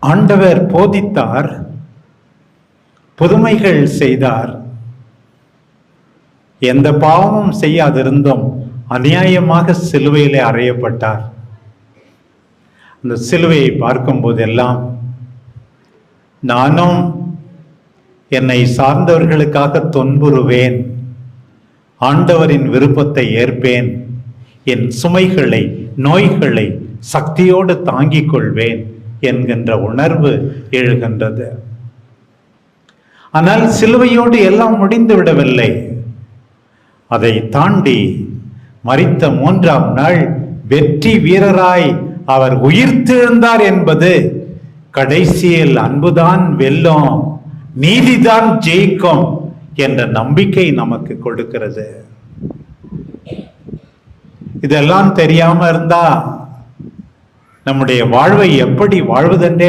ஆண்டவர் போதித்தார், புதுமைகள் செய்தார். எந்த பாவமும் செய்யாதிருந்தும் அநியாயமாக சிலுவையிலே அறையப்பட்டார். அந்த சிலுவையை பார்க்கும் போதெல்லாம் நானும் என்னை சார்ந்தவர்களுக்காக துன்புறுவேன், ஆண்டவரின் விருப்பத்தை ஏற்பேன், என் சுமைகளை நோய்களை சக்தியோடு தாங்கிக் கொள்வேன் என்கின்ற உணர்வு எழுகின்றது. ஆனால் சிலுவையோடு எல்லாம் முடிந்து விடவில்லை. அதை தாண்டி மரித்த 3ஆம் நாள் வெற்றி வீரராய் அவர் உயிர்த்தெழுந்தார் என்பது கடைசியில் அன்புதான் வெல்லும், நீதிதான் ஜெயிக்கும் என்ற நம்பிக்கை நமக்கு கொடுக்கிறது. இதெல்லாம் தெரியாம இருந்தா நம்முடைய வாழ்வை எப்படி வாழ்வதென்றே